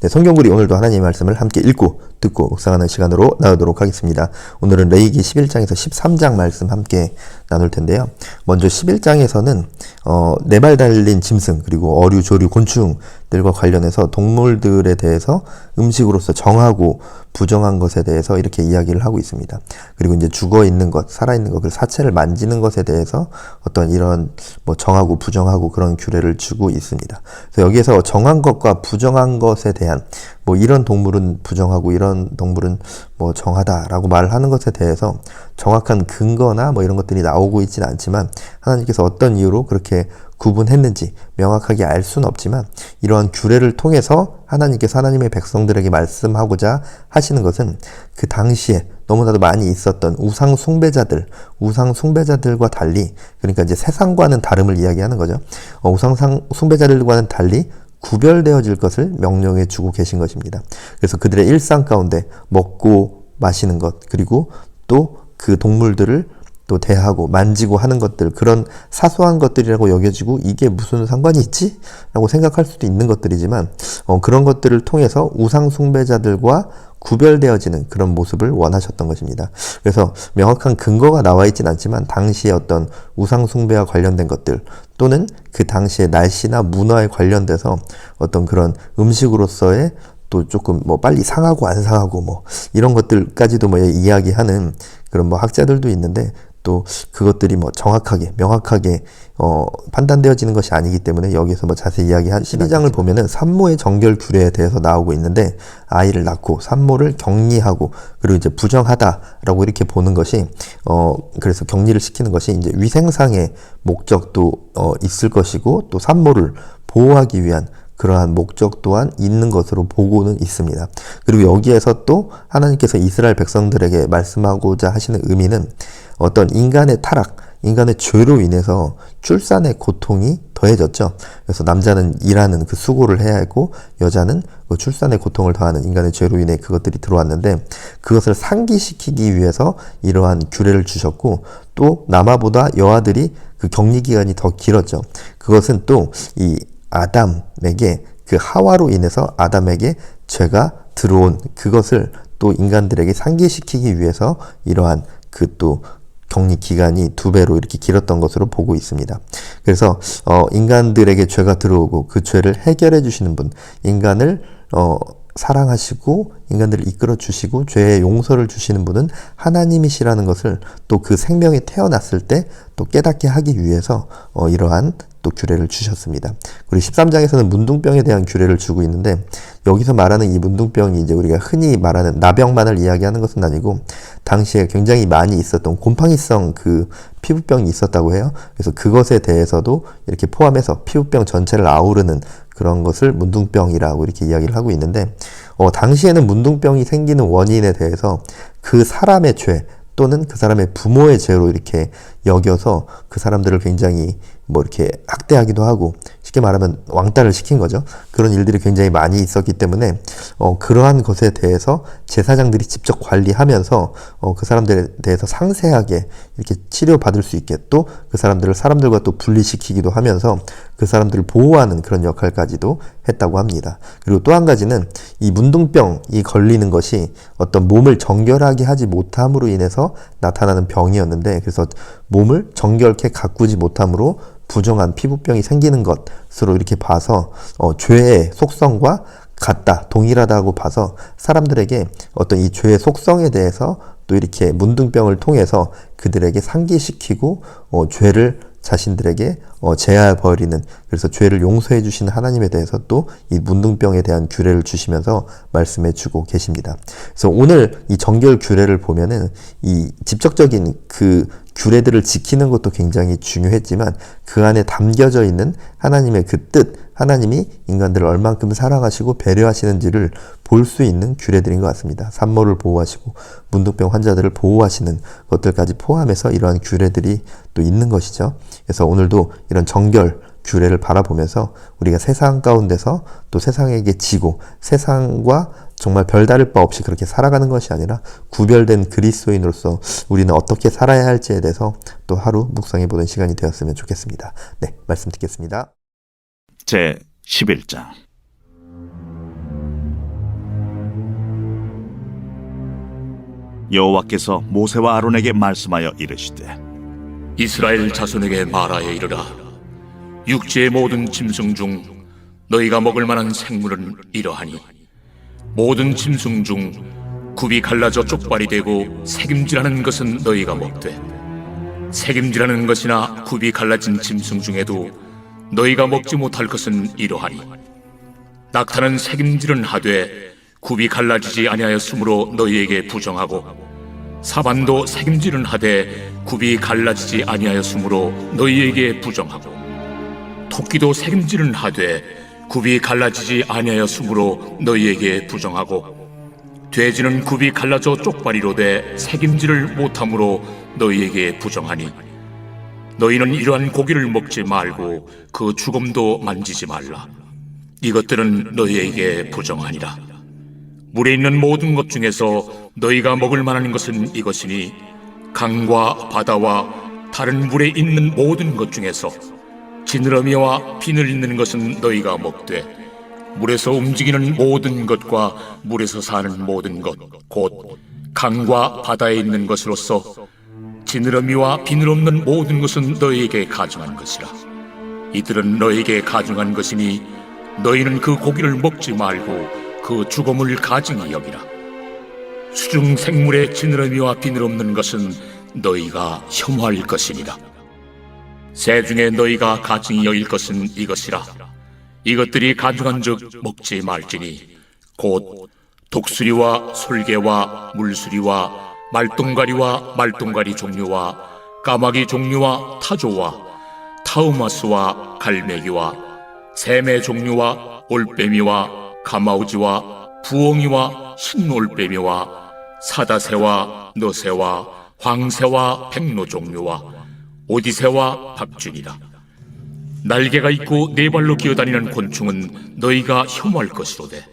네, 성경구리 오늘도 하나님의 말씀을 함께 읽고 듣고 묵상하는 시간으로 나누도록 하겠습니다. 오늘은 레위기 11장에서 13장 말씀 함께 나눌 텐데요. 먼저 11장에서는 네 발 달린 짐승 그리고 어류, 조류, 곤충들과 관련해서 동물들에 대해서 음식으로서 정하고 부정한 것에 대해서 이렇게 이야기를 하고 있습니다. 그리고 이제 죽어 있는 것, 살아 있는 것, 그 사체를 만지는 것에 대해서 어떤 이런 정하고 부정하고 그런 규례를 주고 있습니다. 그래서 여기에서 정한 것과 부정한 것에 대한 이런 동물은 부정하고 이런 동물은 정하다라고 말을 하는 것에 대해서 정확한 근거나 이런 것들이 나오고 있지는 않지만 하나님께서 어떤 이유로 그렇게 구분했는지 명확하게 알 수는 없지만 이러한 규례를 통해서 하나님께서 하나님의 백성들에게 말씀하고자 하시는 것은 그 당시에 너무나도 많이 있었던 우상 숭배자들과 달리, 그러니까 이제 세상과는 다름을 이야기하는 거죠. 우상 숭배자들과는 달리 구별되어질 것을 명령해 주고 계신 것입니다. 그래서 그들의 일상 가운데 먹고 마시는 것, 그리고 또 그 동물들을 또 대하고 만지고 하는 것들, 그런 사소한 것들이라고 여겨지고 이게 무슨 상관이 있지? 라고 생각할 수도 있는 것들이지만 그런 것들을 통해서 우상 숭배자들과 구별되어지는 그런 모습을 원하셨던 것입니다. 그래서 명확한 근거가 나와 있진 않지만 당시의 어떤 우상 숭배와 관련된 것들 또는 그 당시의 날씨나 문화에 관련돼서 어떤 그런 음식으로서의 또 조금 빨리 상하고 안 상하고 이런 것들까지도 이야기하는 그런 학자들도 있는데, 또 그것들이 정확하게 명확하게 판단되어지는 것이 아니기 때문에 여기서 자세히 이야기한 12장을 보면은 산모의 정결 규례에 대해서 나오고 있는데, 아이를 낳고 산모를 격리하고 그리고 이제 부정하다라고 이렇게 보는 것이 그래서 격리를 시키는 것이 이제 위생상의 목적도 있을 것이고 또 산모를 보호하기 위한 그러한 목적 또한 있는 것으로 보고는 있습니다. 그리고 여기에서 또 하나님께서 이스라엘 백성들에게 말씀하고자 하시는 의미는 어떤 인간의 타락, 인간의 죄로 인해서 출산의 고통이 더해졌죠. 그래서 남자는 일하는 그 수고를 해야 하고 여자는 그 출산의 고통을 더하는 인간의 죄로 인해 그것들이 들어왔는데, 그것을 상기시키기 위해서 이러한 규례를 주셨고, 또 남아보다 여아들이 그 격리 기간이 더 길었죠. 그것은 또 이 아담에게, 그 하와로 인해서 아담에게 죄가 들어온 그것을 또 인간들에게 상기시키기 위해서 이러한 그 또 격리 기간이 2배로 이렇게 길었던 것으로 보고 있습니다. 그래서 인간들에게 죄가 들어오고 그 죄를 해결해 주시는 분, 인간을 사랑하시고 인간들을 이끌어 주시고 죄의 용서를 주시는 분은 하나님이시라는 것을 또 그 생명이 태어났을 때 또 깨닫게 하기 위해서 이러한 또 규례를 주셨습니다. 그리고 13장에서는 문둥병에 대한 규례를 주고 있는데, 여기서 말하는 이 문둥병이 이제 우리가 흔히 말하는 나병만을 이야기하는 것은 아니고 당시에 굉장히 많이 있었던 곰팡이성 그 피부병이 있었다고 해요. 그래서 그것에 대해서도 이렇게 포함해서 피부병 전체를 아우르는 그런 것을 문둥병이라고 이렇게 이야기를 하고 있는데, 당시에는 문둥병이 생기는 원인에 대해서 그 사람의 죄 또는 그 사람의 부모의 죄로 이렇게 여겨서 그 사람들을 굉장히 이렇게 학대하기도 하고, 쉽게 말하면 왕따를 시킨 거죠. 그런 일들이 굉장히 많이 있었기 때문에 그러한 것에 대해서 제사장들이 직접 관리하면서 그 사람들에 대해서 상세하게 이렇게 치료받을 수 있게, 또 그 사람들을 사람들과 또 분리시키기도 하면서 그 사람들을 보호하는 그런 역할까지도 했다고 합니다. 그리고 또 한 가지는 이 문둥병이 걸리는 것이 어떤 몸을 정결하게 하지 못함으로 인해서 나타나는 병이었는데, 그래서 몸을 정결케 가꾸지 못함으로 부정한 피부병이 생기는 것으로 이렇게 봐서 죄의 속성과 같다, 동일하다고 봐서 사람들에게 어떤 이 죄의 속성에 대해서 또 이렇게 문둥병을 통해서 그들에게 상기시키고 죄를 자신들에게 제하여 버리는, 그래서 죄를 용서해 주시는 하나님에 대해서 또 이 문둥병에 대한 규례를 주시면서 말씀해 주고 계십니다. 그래서 오늘 이 정결 규례를 보면은 이 직접적인 그 규례들을 지키는 것도 굉장히 중요했지만 그 안에 담겨져 있는 하나님의 그 뜻, 하나님이 인간들을 얼만큼 사랑하시고 배려하시는지를 볼 수 있는 규례들인 것 같습니다. 산모를 보호하시고 문둥병 환자들을 보호하시는 것들까지 포함해서 이러한 규례들이 또 있는 것이죠. 그래서 오늘도 이런 정결 규례를 바라보면서 우리가 세상 가운데서 또 세상에게 지고 세상과 정말 별다를 바 없이 그렇게 살아가는 것이 아니라 구별된 그리스도인으로서 우리는 어떻게 살아야 할지에 대해서 또 하루 묵상해보는 시간이 되었으면 좋겠습니다. 네, 말씀 듣겠습니다. 제 11장 여호와께서 모세와 아론에게 말씀하여 이르시되 이스라엘 자손에게 말하여 이르라. 육지의 모든 짐승 중 너희가 먹을 만한 생물은 이러하니 모든 짐승 중 굽이 갈라져 쪽발이 되고 새김질하는 것은 너희가 먹되 새김질하는 것이나 굽이 갈라진 짐승 중에도 너희가 먹지 못할 것은 이러하니 낙타는 새김질은 하되 굽이 갈라지지 아니하였으므로 너희에게 부정하고 사반도 새김질은 하되 굽이 갈라지지 아니하였으므로 너희에게 부정하고 토끼도 새김질은 하되 굽이 갈라지지 아니하였으므로 너희에게 부정하고 돼지는 굽이 갈라져 쪽발이로되 새김질을 못함으로 너희에게 부정하니 너희는 이러한 고기를 먹지 말고 그 죽음도 만지지 말라. 이것들은 너희에게 부정하니라. 물에 있는 모든 것 중에서 너희가 먹을 만한 것은 이것이니 강과 바다와 다른 물에 있는 모든 것 중에서 지느러미와 비늘 있는 것은 너희가 먹되 물에서 움직이는 모든 것과 물에서 사는 모든 것 곧 강과 바다에 있는 것으로서 지느러미와 비늘 없는 모든 것은 너희에게 가증한 것이라. 이들은 너희에게 가증한 것이니 너희는 그 고기를 먹지 말고 그 죽음을 가증히 여기라. 수중 생물의 지느러미와 비늘 없는 것은 너희가 혐오할 것이니라. 새 중에 너희가 가증히 여길 것은 이것이라. 이것들이 가증한즉 먹지 말지니 곧 독수리와 솔개와 물수리와 말똥가리와 말똥가리 종류와 까마귀 종류와 타조와 타우마스와 갈매기와 샘의 종류와 올빼미와 가마우지와 부엉이와 흰올빼미와 사다새와 너새와 황새와 백로 종류와 오디새와 박쥐니라. 날개가 있고 네 발로 기어다니는 곤충은 너희가 혐오할 것이로되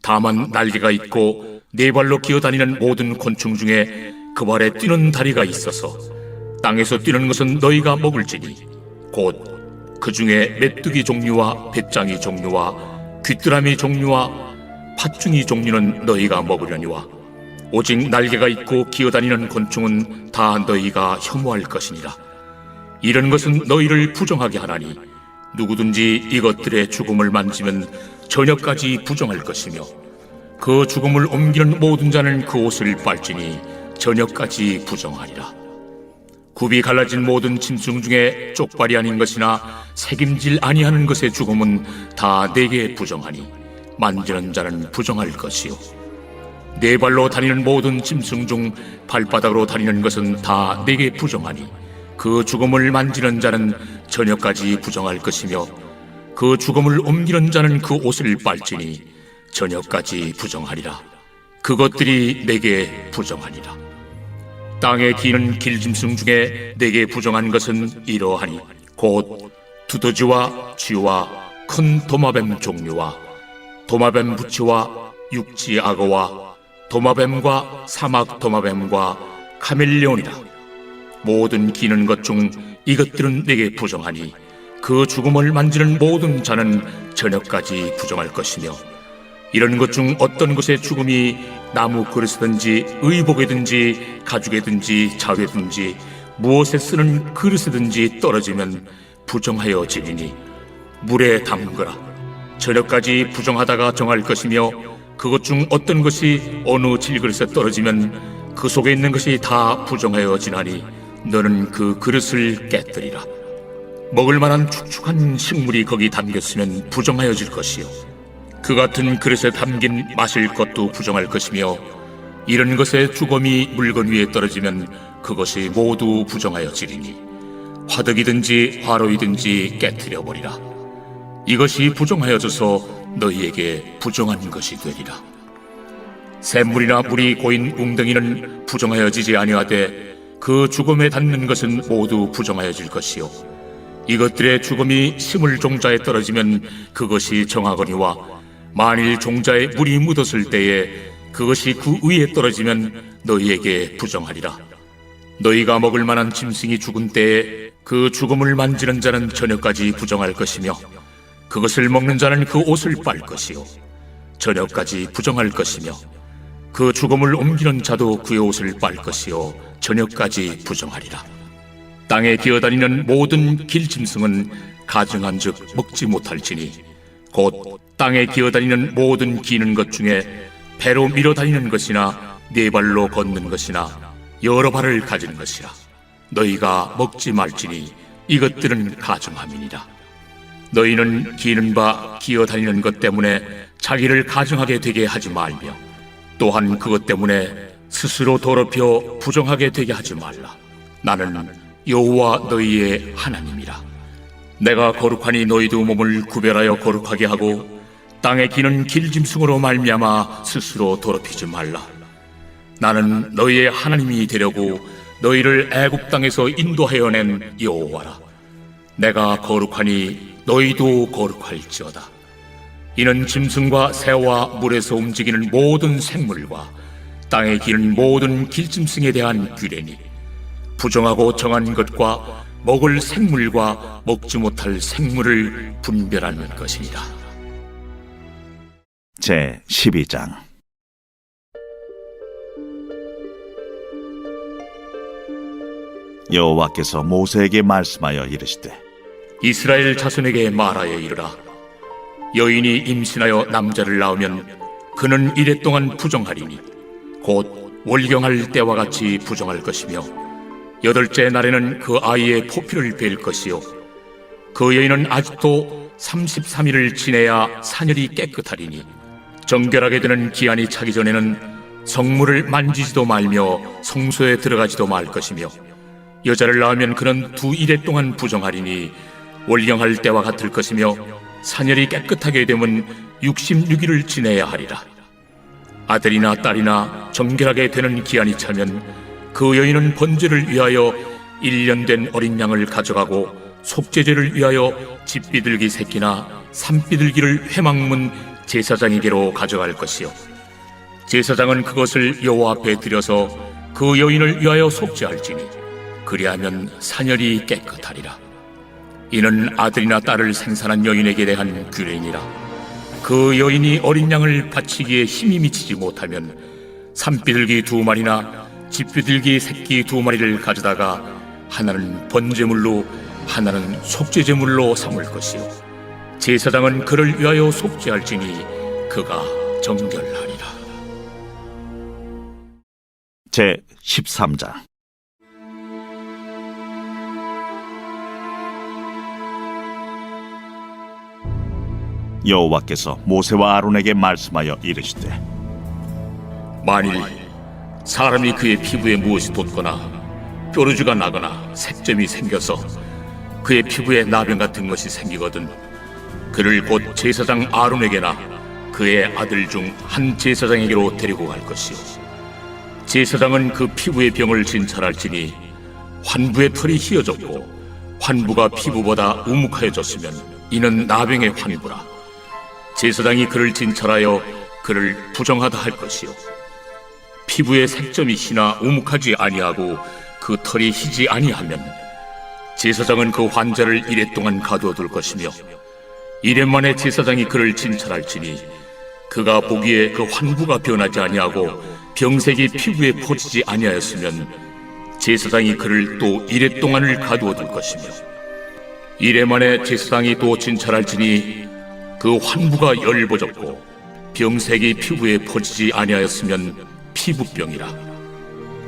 다만 날개가 있고 네 발로 기어다니는 모든 곤충 중에 그 발에 뛰는 다리가 있어서 땅에서 뛰는 것은 너희가 먹을지니 곧 그 중에 메뚜기 종류와 배짱이 종류와 귀뚜라미 종류와 팥중이 종류는 너희가 먹으려니와 오직 날개가 있고 기어다니는 곤충은 다 너희가 혐오할 것이니라. 이런 것은 너희를 부정하게 하나니 누구든지 이것들의 죽음을 만지면 저녁까지 부정할 것이며 그 죽음을 옮기는 모든 자는 그 옷을 빨지니 저녁까지 부정하리라. 굽이 갈라진 모든 짐승 중에 쪽발이 아닌 것이나 새김질 아니하는 것의 죽음은 다 내게 부정하니 만지는 자는 부정할 것이요 네 발로 다니는 모든 짐승 중 발바닥으로 다니는 것은 다 내게 부정하니 그 죽음을 만지는 자는 저녁까지 부정할 것이며 그 죽음을 옮기는 자는 그 옷을 빨지니 저녁까지 부정하리라. 그것들이 내게 부정하니라. 땅에 기는 길짐승 중에 내게 부정한 것은 이러하니 곧 두더지와 쥐와 큰 도마뱀 종류와 도마뱀 부치와 육지 악어와 도마뱀과 사막 도마뱀과 카멜레온이라. 모든 기는 것 중 이것들은 내게 부정하니 그 죽음을 만지는 모든 자는 저녁까지 부정할 것이며 이런 것 중 어떤 것의 죽음이 나무 그릇이든지 의복이든지 가죽이든지 자회든지 무엇에 쓰는 그릇이든지 떨어지면 부정하여 지리니 물에 담그라. 저녁까지 부정하다가 정할 것이며 그것 중 어떤 것이 어느 질그릇에 떨어지면 그 속에 있는 것이 다 부정하여 지나니 너는 그 그릇을 깨뜨리라. 먹을 만한 축축한 식물이 거기 담겼으면 부정하여질 것이요 그 같은 그릇에 담긴 마실 것도 부정할 것이며 이런 것의 죽음이 물건 위에 떨어지면 그것이 모두 부정하여지리니 화덕이든지 화로이든지 깨뜨려버리라. 이것이 부정하여져서 너희에게 부정한 것이 되리라. 샘물이나 물이 고인 웅덩이는 부정하여지지 아니하되 그 죽음에 닿는 것은 모두 부정하여질 것이요 이것들의 죽음이 심을 종자에 떨어지면 그것이 정하거니와 만일 종자에 물이 묻었을 때에 그것이 그 위에 떨어지면 너희에게 부정하리라. 너희가 먹을 만한 짐승이 죽은 때에 그 죽음을 만지는 자는 저녁까지 부정할 것이며 그것을 먹는 자는 그 옷을 빨 것이요 저녁까지 부정할 것이며 그 죽음을 옮기는 자도 그의 옷을 빨 것이요 저녁까지 부정하리라. 땅에 기어다니는 모든 길짐승은 가증한즉 먹지 못할지니 곧 땅에 기어다니는 모든 기는 것 중에 배로 밀어다니는 것이나 네 발로 걷는 것이나 여러 발을 가진 것이라. 너희가 먹지 말지니 이것들은 가증함이니라. 너희는 기는 바 기어다니는 것 때문에 자기를 가증하게 되게 하지 말며 또한 그것 때문에 스스로 더럽혀 부정하게 되게 하지 말라. 나는 여호와 너희의 하나님이라. 내가 거룩하니 너희도 몸을 구별하여 거룩하게 하고 땅에 기는 길짐승으로 말미암아 스스로 더럽히지 말라. 나는 너희의 하나님이 되려고 너희를 애굽 땅에서 인도하여 낸 여호와라. 내가 거룩하니 너희도 거룩할지어다. 이는 짐승과 새와 물에서 움직이는 모든 생물과 땅에 기는 모든 길짐승에 대한 규례니 부정하고 정한 것과 먹을 생물과 먹지 못할 생물을 분별하는 것이니라. 제 12장. 여호와께서 모세에게 말씀하여 이르시되 이스라엘 자손에게 말하여 이르라. 여인이 임신하여 남자를 낳으면 그는 이래 동안 부정하리니 곧 월경할 때와 같이 부정할 것이며 8째 날에는 그 아이의 포피를 벨 것이요 그 여인은 아직도 33일을 지내야 사녀리 깨끗하리니 정결하게 되는 기한이 차기 전에는 성물을 만지지도 말며 성소에 들어가지도 말 것이며 여자를 낳으면 그는 2일에 동안 부정하리니 월경할 때와 같을 것이며 사녀리 깨끗하게 되면 66일을 지내야 하리라. 아들이나 딸이나 정결하게 되는 기한이 차면 그 여인은 번제를 위하여 1년 된 어린 양을 가져가고 속죄제를 위하여 집비둘기 새끼나 산비둘기를 회막문 제사장에게로 가져갈 것이요 제사장은 그것을 여호와 앞에 드려서 그 여인을 위하여 속죄할지니 그리하면 사녀리 깨끗하리라. 이는 아들이나 딸을 생산한 여인에게 대한 규례니라. 그 여인이 어린 양을 바치기에 힘이 미치지 못하면 산비둘기 2마리나 집비둘기 새끼 2마리를 가져다가 하나는 번제물로 하나는 속죄제물로 삼을 것이요 제사장은 그를 위하여 속죄할지니 그가 정결하리라. 제 13장. 여호와께서 모세와 아론에게 말씀하여 이르시되 만일 사람이 그의 피부에 무엇이 돋거나 뾰루지가 나거나 색점이 생겨서 그의 피부에 나병 같은 것이 생기거든 그를 곧 제사장 아론에게나 그의 아들 중 한 제사장에게로 데리고 갈 것이요 제사장은 그 피부의 병을 진찰할지니 환부의 털이 휘어졌고 환부가 피부보다 우묵하여졌으면 이는 나병의 환부라. 제사장이 그를 진찰하여 그를 부정하다 할 것이요 피부에 색점이 희나 우묵하지 아니하고 그 털이 희지 아니하면 제사장은 그 환자를 이래 동안 가두어둘 것이며 이래 만에 제사장이 그를 진찰할지니 그가 보기에 그 환부가 변하지 아니하고 병색이 피부에 퍼지지 아니하였으면 제사장이 그를 또 이래 동안을 가두어둘 것이며 이래 만에 제사장이 또 진찰할지니 그 환부가 열버졌고 병색이 피부에 퍼지지 아니하였으면 피부병이라.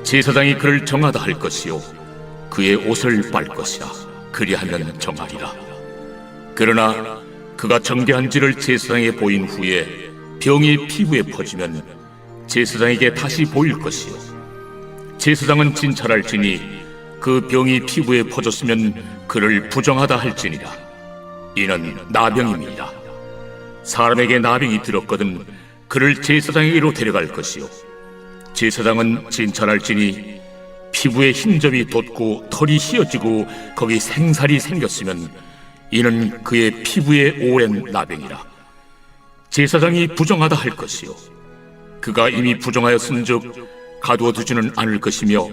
제사장이 그를 정하다 할 것이요 그의 옷을 빨 것이라. 그리하면 정하리라. 그러나 그가 정결한지를 제사장에게 보인 후에 병이 피부에 퍼지면 제사장에게 다시 보일 것이요 제사장은 진찰할지니 그 병이 피부에 퍼졌으면 그를 부정하다 할지니라. 이는 나병임이니라. 사람에게 나병이 들었거든 그를 제사장에게로 데려갈 것이요 제사장은 진찰할지니 피부에 흰점이 돋고 털이 휘어지고 거기 생살이 생겼으면 이는 그의 피부에 오랜 나병이라. 제사장이 부정하다 할 것이요 그가 이미 부정하였은즉 가두어 두지는 않을 것이며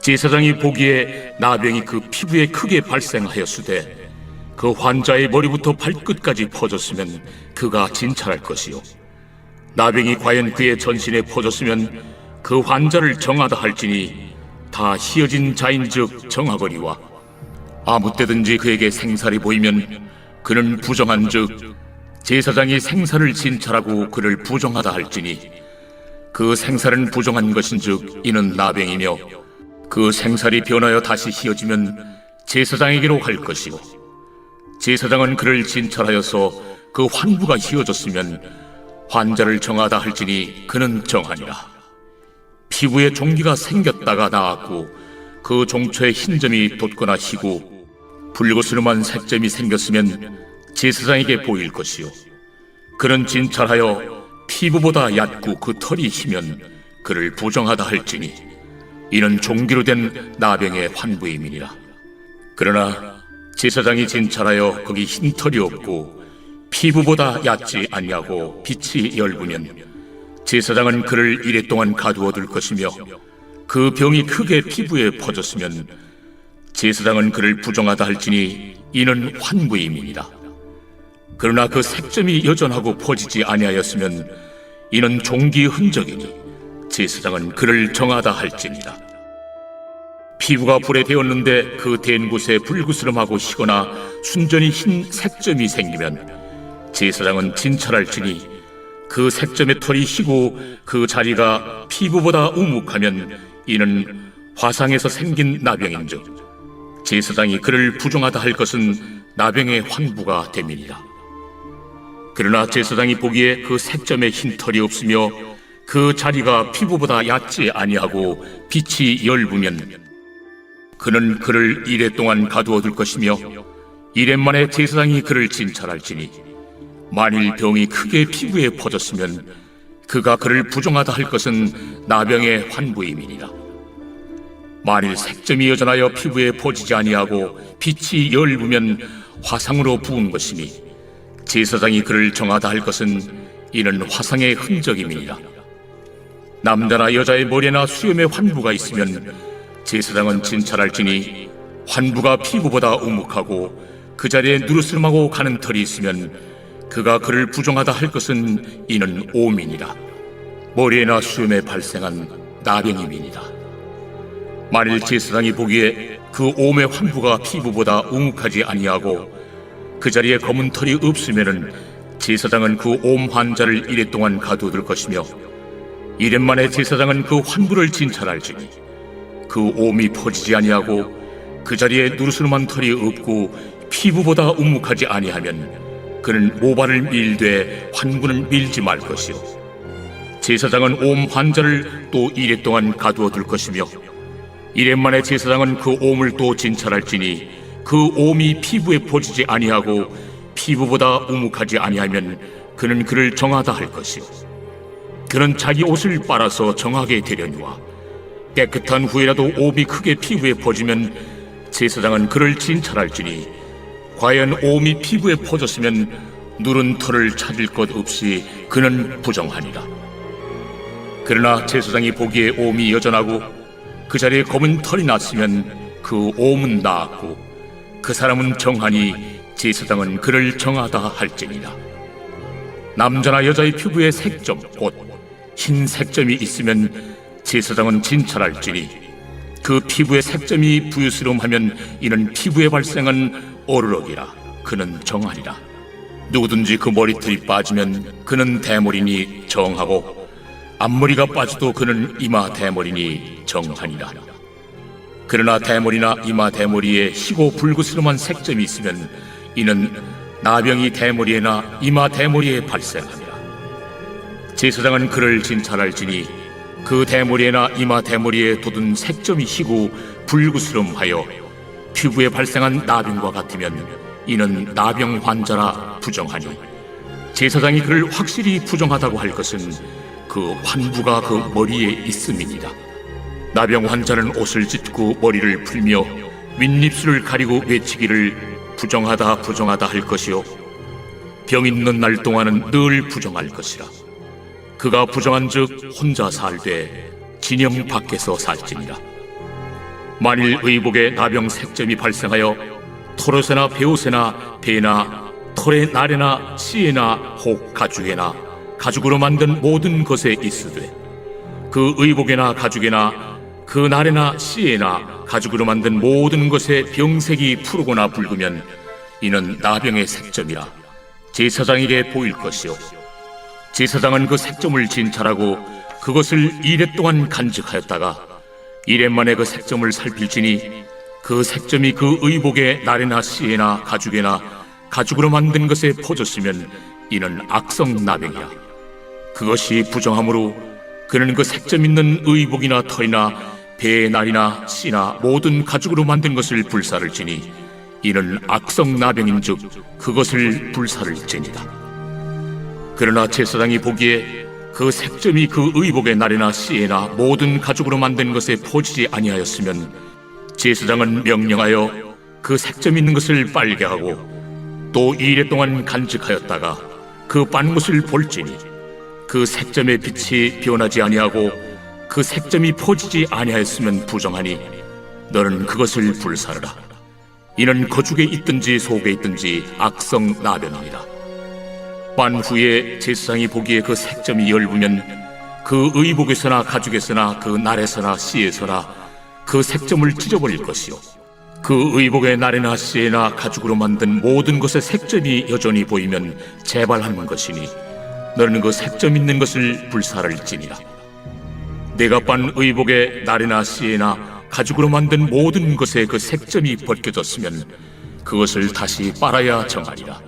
제사장이 보기에 나병이 그 피부에 크게 발생하였으되 그 환자의 머리부터 발끝까지 퍼졌으면 그가 진찰할 것이요 나병이 과연 그의 전신에 퍼졌으면 그 환자를 정하다 할지니 다 희어진 자인즉 정하거니와 아무 때든지 그에게 생살이 보이면 그는 부정한즉 제사장이 생살을 진찰하고 그를 부정하다 할지니 그 생살은 부정한 것인즉 이는 나병이며 그 생살이 변하여 다시 희어지면 제사장에게로 갈 것이고 제사장은 그를 진찰하여서 그 환부가 희어졌으면 환자를 정하다 할지니 그는 정하니라. 피부에 종기가 생겼다가 나았고 그 종초에 흰점이 돋거나 희고 붉으스름한 색점이 생겼으면 제사장에게 보일 것이요 그는 진찰하여 피부보다 얕고 그 털이 희면 그를 부정하다 할지니 이는 종기로 된 나병의 환부임이니라. 그러나 제사장이 진찰하여 거기 흰 털이 없고 피부보다 얕지 아니하고 빛이 엷으면 제사장은 그를 이레 동안 가두어 둘 것이며 그 병이 크게 피부에 퍼졌으면 제사장은 그를 부정하다 할지니 이는 환부임이니라. 그러나 그 색점이 여전하고 퍼지지 아니하였으면 이는 종기의 흔적이니 제사장은 그를 정하다 할지니라. 피부가 불에 데었는데 그 댄 곳에 불그스름하고 희거나 순전히 흰 색점이 생기면 제사장은 진찰할지니 그 색점의 털이 희고 그 자리가 피부보다 우묵하면 이는 화상에서 생긴 나병인즉 제사장이 그를 부정하다 할 것은 나병의 환부가 됨이니라. 그러나 제사장이 보기에 그 색점에 흰 털이 없으며 그 자리가 피부보다 얕지 아니하고 빛이 엷으면 그는 그를 이레 동안 가두어 둘 것이며 이레 만에 제사장이 그를 진찰할지니 만일 병이 크게 피부에 퍼졌으면 그가 그를 부정하다 할 것은 나병의 환부임이니라. 만일 색점이 여전하여 피부에 퍼지지 아니하고 빛이 엷으면 화상으로 부은 것이니 제사장이 그를 정하다 할 것은 이는 화상의 흔적임이니라. 남자나 여자의 머리나 수염에 환부가 있으면 제사장은 진찰할지니 환부가 피부보다 우묵하고 그 자리에 누르스름하고 가는 털이 있으면 그가 그를 부정하다 할 것은 이는 오민이라. 머리에나 수염에 발생한 나병임이니라. 만일 제사장이 보기에 그 옴의 환부가 피부보다 우묵하지 아니하고 그 자리에 검은 털이 없으면은 제사장은 그 옴 환자를 이레 동안 가두어둘 것이며 이레 만에 제사장은 그 환부를 진찰할지니 그 옴이 퍼지지 아니하고 그 자리에 누르스름한 털이 없고 피부보다 우묵하지 아니하면 그는 모발을 밀되 환부는 밀지 말 것이요 제사장은 옴 환자를 또 이레 동안 가두어둘 것이며 이레 만에 제사장은 그 옴을 또 진찰할지니 그 옴이 피부에 퍼지지 아니하고 피부보다 우묵하지 아니하면 그는 그를 정하다 할 것이요 그는 자기 옷을 빨아서 정하게 되려니와 깨끗한 후에라도 옴이 크게 피부에 퍼지면 제사장은 그를 진찰할지니 과연 옴이 피부에 퍼졌으면 누른 털을 찾을 것 없이 그는 부정하니라. 그러나 제사장이 보기에 옴이 여전하고 그 자리에 검은 털이 났으면 그 옴은 나았고 그 사람은 정하니 제사장은 그를 정하다 할지니라. 남자나 여자의 피부에 색점 곧 흰 색점이 있으면 제사장은 진찰할지니 그 피부의 색점이 부유스러움하면 이는 피부에 발생한 어르럭이라. 그는 정하리라. 누구든지 그 머리털이 빠지면 그는 대머리니 정하고 앞머리가 빠져도 그는 이마 대머리니 정하니라. 그러나 대머리나 이마 대머리에 희고 불그스름한 색점이 있으면 이는 나병이 대머리에나 이마 대머리에 발생하니라. 제사장은 그를 진찰할지니 그 대머리에나 이마 대머리에 돋은 색점이 희고 불그스름하여 피부에 발생한 나병과 같으면 이는 나병 환자라 부정하니 제사장이 그를 확실히 부정하다고 할 것은 그 환부가 그 머리에 있음이니라. 나병 환자는 옷을 찢고 머리를 풀며 윗입술을 가리고 외치기를 부정하다 부정하다 할 것이요 병 있는 날 동안은 늘 부정할 것이라. 그가 부정한즉 혼자 살되 진영 밖에서 살지니라. 만일 의복에 나병 색점이 발생하여 털옷에나 베옷에나 배나 털의 날에나 씨에나 혹 가죽에나 가죽으로 만든 모든 것에 있으되 그 의복에나 가죽에나 그 나래나 씨에나 가죽으로 만든 모든 것에 병색이 푸르거나 붉으면 이는 나병의 색점이라 제사장에게 보일 것이요 제사장은 그 색점을 진찰하고 그것을 이레 동안 간직하였다가 이레 만에 그 색점을 살필지니 그 색점이 그 의복의 나래나 씨에나 가죽에나 가죽으로 만든 것에 퍼졌으면 이는 악성 나병이라. 그것이 부정함으로 그는 그 색점 있는 의복이나 털이나 배의 날이나 씨나 모든 가죽으로 만든 것을 불사를지니 이는 악성 나병인즉 그것을 불사를지니라. 그러나 제사장이 보기에 그 색점이 그 의복의 날에나 씨에나 모든 가죽으로 만든 것에 퍼지지 아니하였으면 제사장은 명령하여 그 색점 있는 것을 빨게 하고 또 2일 동안 간직하였다가 그 빤 것을 볼지니 그 색점의 빛이 변하지 아니하고 그 색점이 퍼지지 아니하였으면 부정하니 너는 그것을 불사르라. 이는 거죽에 있든지 속에 있든지 악성 나병이니라. 빤 후에 제사장이 보기에 그 색점이 엷으면 그 의복에서나 가죽에서나 그 날에서나 씨에서나 그 색점을 찢어버릴 것이요 그 의복의 날에나 씨에나 가죽으로 만든 모든 것의 색점이 여전히 보이면 재발하는 것이니 너는 그 색점 있는 것을 불사를지니라. 내가 빤 의복의 날에나 씨에나 가죽으로 만든 모든 것에 그 색점이 벗겨졌으면 그것을 다시 빨아야 정하리라.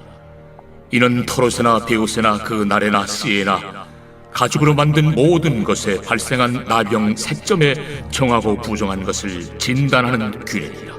이는 털옷에나 베옷에나 그 날에나 씨에나 가죽으로 만든 모든 것에 발생한 나병 색점에 정하고 부정한 것을 진단하는 규례니라.